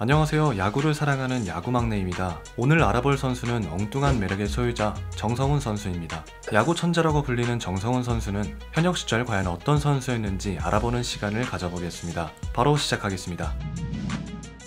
안녕하세요. 야구를 사랑하는 야구막내입니다. 오늘 알아볼 선수는 엉뚱한 매력의 소유자 정성훈 선수입니다. 야구 천재라고 불리는 정성훈 선수는 현역 시절 과연 어떤 선수였는지 알아보는 시간을 가져보겠습니다. 바로 시작하겠습니다.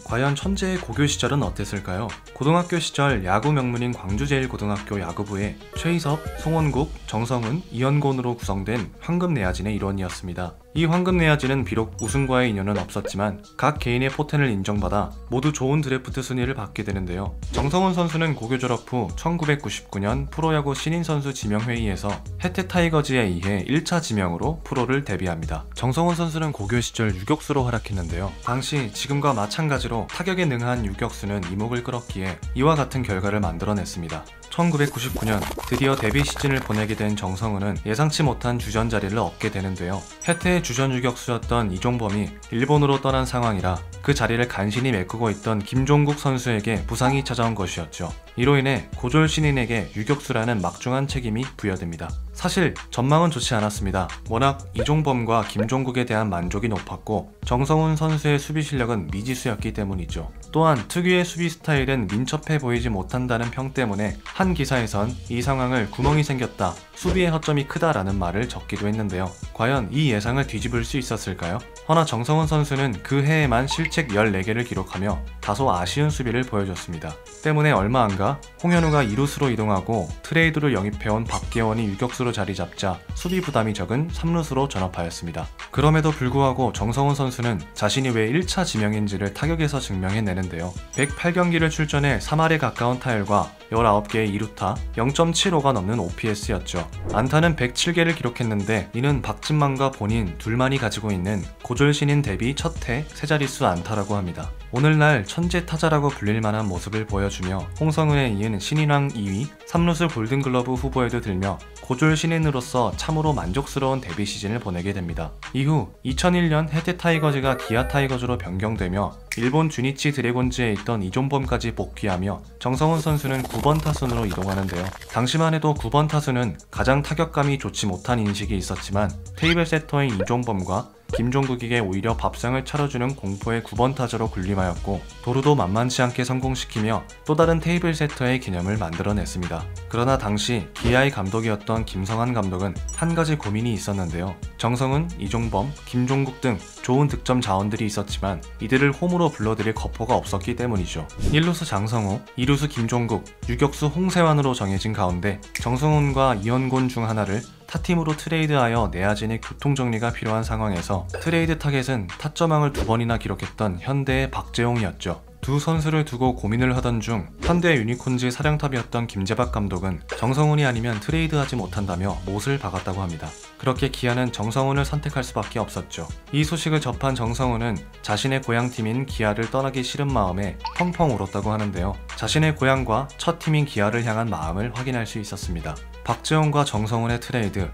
과연 천재의 고교 시절은 어땠을까요? 고등학교 시절 야구 명문인 광주제일고등학교 야구부에 최희섭, 송원국, 정성훈, 이현곤으로 구성된 황금내야진의 일원이었습니다. 이 황금내야진은 비록 우승과의 인연은 없었지만 각 개인의 포텐을 인정받아 모두 좋은 드래프트 순위를 받게 되는데요. 정성훈 선수는 고교 졸업 후 1999년 프로야구 신인선수 지명회의에서 해태 타이거즈에 의해 1차 지명으로 프로를 데뷔합니다. 정성훈 선수는 고교 시절 유격수로 활약했는데요. 당시 지금과 마찬가지로 타격에 능한 유격수는 이목을 끌었기에 이와 같은 결과를 만들어냈습니다. 1999년 드디어 데뷔 시즌을 보내게 된 정성훈은 예상치 못한 주전 자리를 얻게 되는데요. 해태의 주전 유격수였던 이종범이 일본으로 떠난 상황이라 그 자리를 간신히 메꾸고 있던 김종국 선수에게 부상이 찾아온 것이었죠. 이로 인해 고졸 신인에게 유격수라는 막중한 책임이 부여됩니다. 사실 전망은 좋지 않았습니다. 워낙 이종범과 김종국에 대한 만족이 높았고 정성훈 선수의 수비 실력은 미지수였기 때문이죠. 또한 특유의 수비 스타일은 민첩해 보이지 못한다는 평 때문에 한 기사에선 이 상황을 구멍이 생겼다, 수비의 허점이 크다라는 말을 적기도 했는데요. 과연 이 예상을 뒤집을 수 있었을까요? 허나 정성훈 선수는 그 해에만 실책 14개를 기록하며 다소 아쉬운 수비를 보여줬습니다. 때문에 얼마 안가 홍현우가 2루수로 이동하고 트레이드로 영입해온 박계원이 유격수로 자리 잡자 수비 부담이 적은 3루수로 전업하였습니다. 그럼에도 불구하고 정성훈 선수는 자신이 왜 1차 지명인지를 타격에서 증명해내는데요. 108경기를 출전해 3할에 가까운 타율과 19개의 2루타, 0.75가 넘는 OPS였죠. 안타는 107개를 기록했는데 이는 박진만과 본인 둘만이 가지고 있는 고졸 신인 데뷔 첫해 세자릿수 안타라고 합니다. 오늘날 천재 타자라고 불릴 만한 모습을 보여주며 홍성은에 이은 신인왕 2위, 3루수 골든글러브 후보에도 들며 고졸 신인으로서 참으로 만족스러운 데뷔 시즌을 보내게 됩니다. 이후 2001년 해태 타이거즈가 기아 타이거즈로 변경되며 일본 주니치 드래곤즈에 있던 이종범까지 복귀하며 정성훈 선수는 9번 타순으로 이동하는데요. 당시만 해도 9번 타순은 가장 타격감이 좋지 못한 인식이 있었지만 테이블 세터인 이종범과 김종국에게 오히려 밥상을 차려주는 공포의 9번 타자로 군림하였고 도루도 만만치 않게 성공시키며 또 다른 테이블 세터의 개념을 만들어냈습니다. 그러나 당시 기아의 감독이었던 김성한 감독은 한 가지 고민이 있었는데요. 정성훈, 이종범, 김종국 등 좋은 득점 자원들이 있었지만 이들을 홈으로 불러들일 거포가 없었기 때문이죠. 1루수 장성호, 2루수 김종국, 유격수 홍세환으로 정해진 가운데 정성훈과 이현곤 중 하나를 타팀으로 트레이드하여 내야진의 교통정리가 필요한 상황에서 트레이드 타겟은 타점왕을 2번이나 기록했던 현대의 박재홍이었죠. 두 선수를 두고 고민을 하던 중 현대 유니콘즈 사령탑이었던 김재박 감독은 정성훈이 아니면 트레이드하지 못한다며 못을 박았다고 합니다. 그렇게 기아는 정성훈을 선택할 수밖에 없었죠. 이 소식을 접한 정성훈은 자신의 고향팀인 기아를 떠나기 싫은 마음에 펑펑 울었다고 하는데요. 자신의 고향과 첫 팀인 기아를 향한 마음을 확인할 수 있었습니다. 박재홍과 정성훈의 트레이드,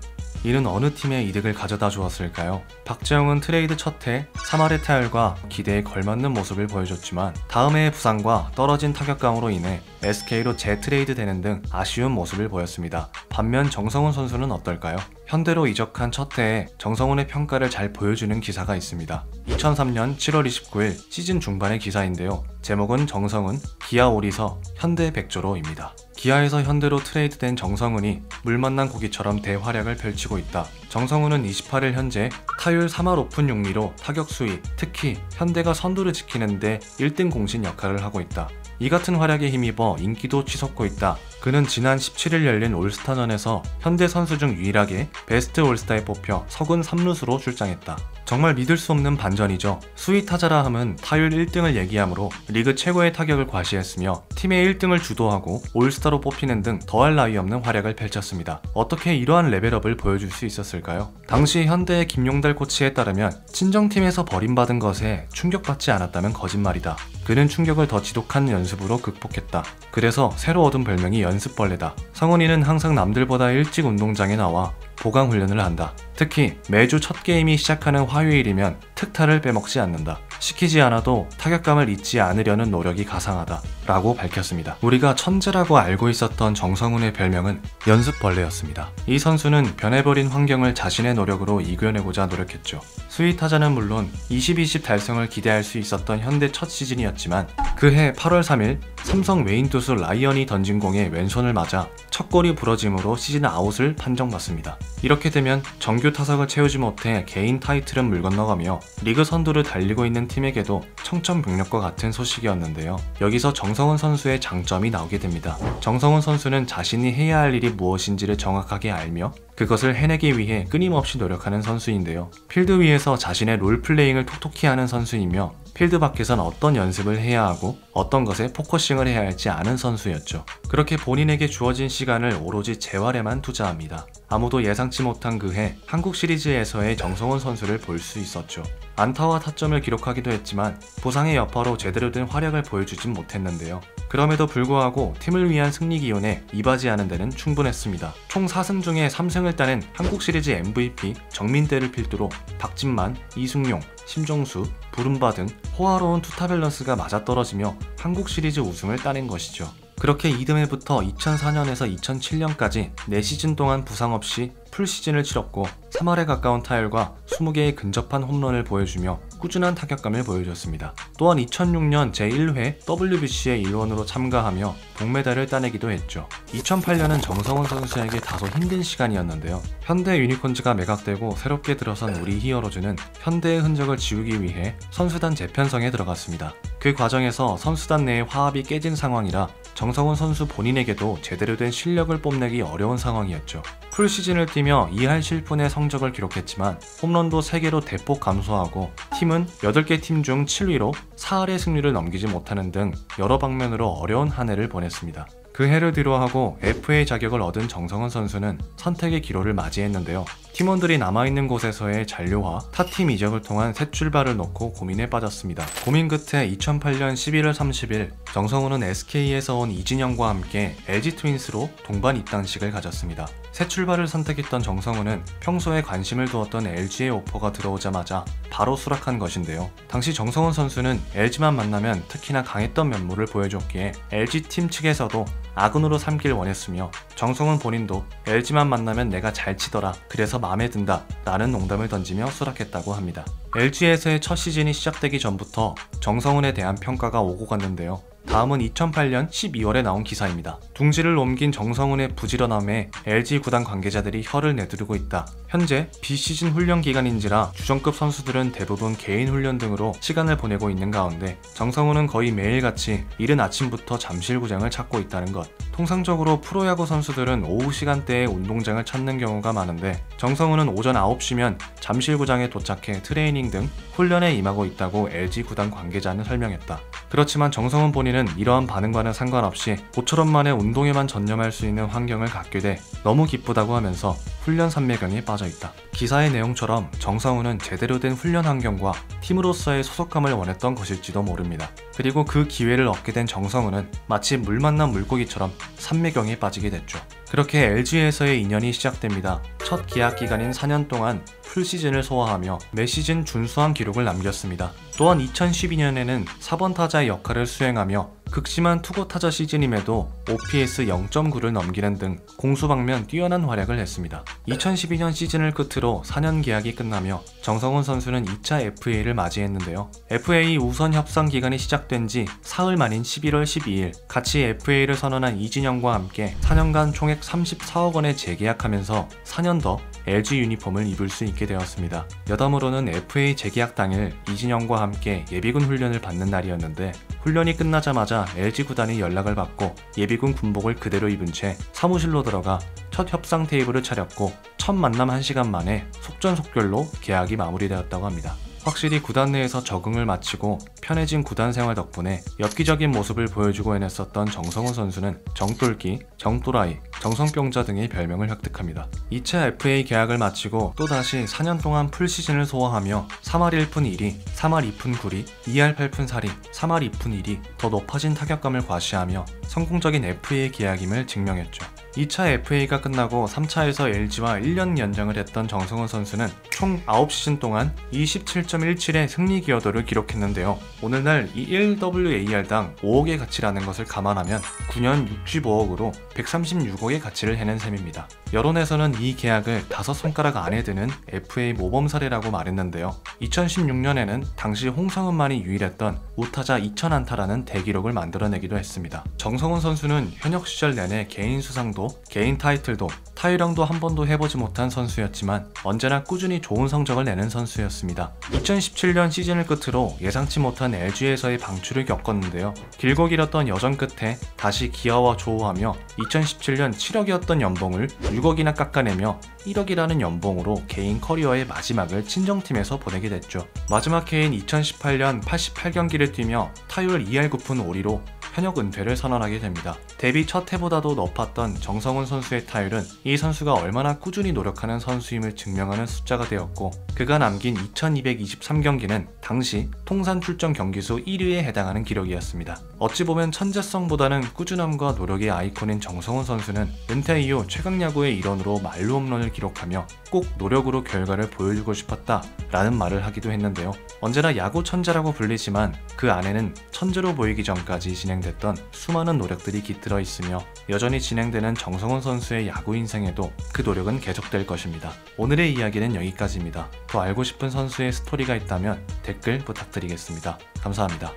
이는 어느 팀의 이득을 가져다 주었을까요? 박재홍은 트레이드 첫해 3할의 타율과 기대에 걸맞는 모습을 보여줬지만 다음 해의 부상과 떨어진 타격감으로 인해 SK로 재트레이드 되는 등 아쉬운 모습을 보였습니다. 반면 정성훈 선수는 어떨까요? 현대로 이적한 첫 해에 정성훈의 평가를 잘 보여주는 기사가 있습니다. 2003년 7월 29일 시즌 중반의 기사인데요. 제목은 정성훈, 기아 오리서, 현대 백조로입니다. 기아에서 현대로 트레이드된 정성훈이 물 만난 고기처럼 대활약을 펼치고 있다. 정성훈은 28일 현재 타율 3할 오픈 6리로 타격 수위, 특히 현대가 선두를 지키는데 1등 공신 역할을 하고 있다. 이 같은 활약에 힘입어 인기도 치솟고 있다. 그는 지난 17일 열린 올스타전에서 현대 선수 중 유일하게 베스트 올스타에 뽑혀 서군 3루수로 출장했다. 정말 믿을 수 없는 반전이죠. 수위 타자라 함은 타율 1등을 얘기하므로 리그 최고의 타격을 과시했으며 팀의 1등을 주도하고 올스타로 뽑히는 등 더할 나위 없는 활약을 펼쳤습니다. 어떻게 이러한 레벨업을 보여줄 수 있었을까요? 당시 현대의 김용달 코치에 따르면 친정팀에서 버림받은 것에 충격받지 않았다면 거짓말이다. 그는 충격을 더 지독한 연습으로 극복했다. 그래서 새로 얻은 별명이 연습벌레다. 성훈이는 항상 남들보다 일찍 운동장에 나와 보강 훈련을 한다. 특히 매주 첫 게임이 시작하는 화요일이면 특타를 빼먹지 않는다. 시키지 않아도 타격감을 잊지 않으려는 노력이 가상하다 라고 밝혔습니다. 우리가 천재라고 알고 있었던 정성훈의 별명은 연습벌레였습니다. 이 선수는 변해버린 환경을 자신의 노력으로 이겨내고자 노력했죠. 수위 타자는 물론 20-20 달성을 기대할 수 있었던 현대 첫 시즌이었지만 그해 8월 3일 삼성 외인 투수 라이언이 던진 공에 왼손을 맞아 첫 골이 부러짐으로 시즌 아웃을 판정받습니다. 이렇게 되면 정규 타석을 채우지 못해 개인 타이틀은 물 건너가며 리그 선두를 달리고 있는 팀에게도 청천벽력과 같은 소식이었는데요. 여기서 정성훈 선수의 장점이 나오게 됩니다. 정성훈 선수는 자신이 해야 할 일이 무엇인지를 정확하게 알며 그것을 해내기 위해 끊임없이 노력하는 선수인데요. 필드 위에서 자신의 롤플레잉을 톡톡히 하는 선수이며 필드 밖에선 어떤 연습을 해야 하고 어떤 것에 포커싱을 해야 할지 아는 선수였죠. 그렇게 본인에게 주어진 시간을 오로지 재활에만 투자합니다. 아무도 예상치 못한 그해 한국 시리즈에서의 정성훈 선수를 볼 수 있었죠. 안타와 타점을 기록하기도 했지만 부상의 여파로 제대로 된 활약을 보여주진 못했는데요. 그럼에도 불구하고 팀을 위한 승리 기운에 이바지하는 데는 충분했습니다. 총 4승 중에 3승을 따낸 한국 시리즈 MVP 정민대를 필두로 박진만, 이승용, 심정수, 부름바 등 호화로운 투타 밸런스가 맞아떨어지며 한국 시리즈 우승을 따낸 것이죠. 그렇게 이듬해부터 2004년에서 2007년까지 4시즌 동안 부상 없이 풀시즌을 치렀고 3할에 가까운 타율과 20개의 근접한 홈런을 보여주며 꾸준한 타격감을 보여줬습니다. 또한 2006년 제1회 WBC의 일원으로 참가하며 동메달을 따내기도 했죠. 2008년은 정성훈 선수에게 다소 힘든 시간이었는데요. 현대 유니콘즈가 매각되고 새롭게 들어선 우리 히어로즈는 현대의 흔적을 지우기 위해 선수단 재편성에 들어갔습니다. 그 과정에서 선수단 내의 화합이 깨진 상황이라 정성훈 선수 본인에게도 제대로 된 실력을 뽐내기 어려운 상황이었죠. 풀시즌을 뛰며 2할 실푼의 성적을 기록했지만 홈런도 3개로 대폭 감소하고 팀은 8개 팀 중 7위로 4할의 승률을 넘기지 못하는 등 여러 방면으로 어려운 한 해를 보냈습니다. 그 해를 뒤로하고 FA 자격을 얻은 정성훈 선수는 선택의 기로를 맞이했는데요. 팀원들이 남아있는 곳에서의 잔류와 타팀 이적을 통한 새 출발을 놓고 고민에 빠졌습니다. 고민 끝에 2008년 11월 30일 정성훈은 SK에서 온 이진영과 함께 LG 트윈스로 동반 입단식을 가졌습니다. 새 출발을 선택했던 정성훈은 평소에 관심을 두었던 LG의 오퍼가 들어오자마자 바로 수락한 것인데요. 당시 정성훈 선수는 LG만 만나면 특히나 강했던 면모를 보여줬기에 LG 팀 측에서도 아군으로 삼길 원했으며 정성훈 본인도 LG만 만나면 내가 잘 치더라, 그래서 마음에 든다 라는 농담을 던지며 수락했다고 합니다. LG에서의 첫 시즌이 시작되기 전부터 정성훈에 대한 평가가 오고 갔는데요. 다음은 2008년 12월에 나온 기사입니다. 둥지를 옮긴 정성훈의 부지런함에 LG 구단 관계자들이 혀를 내두르고 있다. 현재 비시즌 훈련 기간인지라 주전급 선수들은 대부분 개인 훈련 등으로 시간을 보내고 있는 가운데 정성훈은 거의 매일같이 이른 아침부터 잠실구장을 찾고 있다는 것. 통상적으로 프로야구 선수들은 오후 시간대에 운동장을 찾는 경우가 많은데 정성훈은 오전 9시면 잠실구장에 도착해 트레이닝 등 훈련에 임하고 있다고 LG 구단 관계자는 설명했다. 그렇지만 정성훈 본인은 이러한 반응과는 상관없이 모처럼 만에 운동에만 전념할 수 있는 환경을 갖게 돼 너무 기쁘다고 하면서 훈련 삼매경에 빠져있다. 기사의 내용처럼 정성훈은 제대로 된 훈련 환경과 팀으로서의 소속감을 원했던 것일지도 모릅니다. 그리고 그 기회를 얻게 된 정성훈은 마치 물 만난 물고기처럼 삼매경에 빠지게 됐죠. 그렇게 LG에서의 인연이 시작됩니다. 첫 계약 기간인 4년 동안 풀시즌을 소화하며 매 시즌 준수한 기록을 남겼습니다. 또한 2012년에는 4번 타자의 역할을 수행하며 극심한 투고 타자 시즌임에도 OPS 0.9를 넘기는 등 공수방면 뛰어난 활약을 했습니다. 2012년 시즌을 끝으로 4년 계약이 끝나며 정성훈 선수는 2차 FA를 맞이했는데요. FA 우선 협상 기간이 시작된 지 사흘 만인 11월 12일 같이 FA를 선언한 이진영과 함께 4년간 총액 34억 원에 재계약하면서 4년 더 LG 유니폼을 입을 수 있게 되었습니다. 여담으로는 FA 재계약 당일 이진영과 함께 예비군 훈련을 받는 날이었는데 훈련이 끝나자마자 LG 구단이 연락을 받고 예비군 군복을 그대로 입은 채 사무실로 들어가 첫 협상 테이블을 차렸고 첫 만남 1시간 만에 속전속결로 계약이 마무리되었다고 합니다. 확실히 구단 내에서 적응을 마치고 편해진 구단 생활 덕분에 엽기적인 모습을 보여주고 해냈었던 정성훈 선수는 정똘끼, 정또라이, 정성병자 등의 별명을 획득합니다. 2차 FA 계약을 마치고 또다시 4년 동안 풀시즌을 소화하며 3할 1푼 1리, 3할 2푼 9리, 2할 8푼 4리, 3할 2푼 1리 더 높아진 타격감을 과시하며 성공적인 FA 계약임을 증명했죠. 2차 FA가 끝나고 3차에서 LG와 1년 연장을 했던 정성훈 선수는 총 9시즌 동안 27.17의 승리 기여도를 기록했는데요. 오늘날 이 1WAR당 5억의 가치라는 것을 감안하면 9년 65억으로 136억의 가치를 해낸 셈입니다. 여론에서는 이 계약을 5손가락 안에 드는 FA 모범 사례라고 말했는데요. 2016년에는 당시 홍성은만이 유일했던 우타자 2000안타라는 대기록을 만들어내기도 했습니다. 정성훈 선수는 현역 시절 내내 개인 수상도, 개인 타이틀도, 타율왕도 한 번도 해보지 못한 선수였지만 언제나 꾸준히 좋은 성적을 내는 선수였습니다. 2017년 시즌을 끝으로 예상치 못한 LG에서의 방출을 겪었는데요. 길고 길었던 여정 끝에 다시 기아와 조우하며 2017년 7억이었던 연봉을 6억이나 깎아내며 1억이라는 연봉으로 개인 커리어의 마지막을 친정팀에서 보내게 됐죠. 마지막 해인 2018년 88경기를 뛰며 타율 2할 9푼 5리로 현역 은퇴를 선언하게 됩니다. 데뷔 첫 해보다도 높았던 정성훈 선수의 타율은 이 선수가 얼마나 꾸준히 노력하는 선수임을 증명하는 숫자가 되었고, 그가 남긴 2223경기는 당시 통산 출전 경기수 1위에 해당하는 기록이었습니다. 어찌 보면 천재성보다는 꾸준함과 노력의 아이콘인 정성훈 선수는 은퇴 이후 최강야구의 일원으로 만루 홈런을 기록하며 꼭 노력으로 결과를 보여주고 싶었다 라는 말을 하기도 했는데요. 언제나 야구 천재라고 불리지만 그 안에는 천재로 보이기 전까지 진행됐던 수많은 노력들이 깃들어 있으며 여전히 진행되는 정성훈 선수의 야구 인생에도 그 노력은 계속될 것입니다. 오늘의 이야기는 여기까지입니다. 더 알고 싶은 선수의 스토리가 있다면 댓글 부탁드리겠습니다. 감사합니다.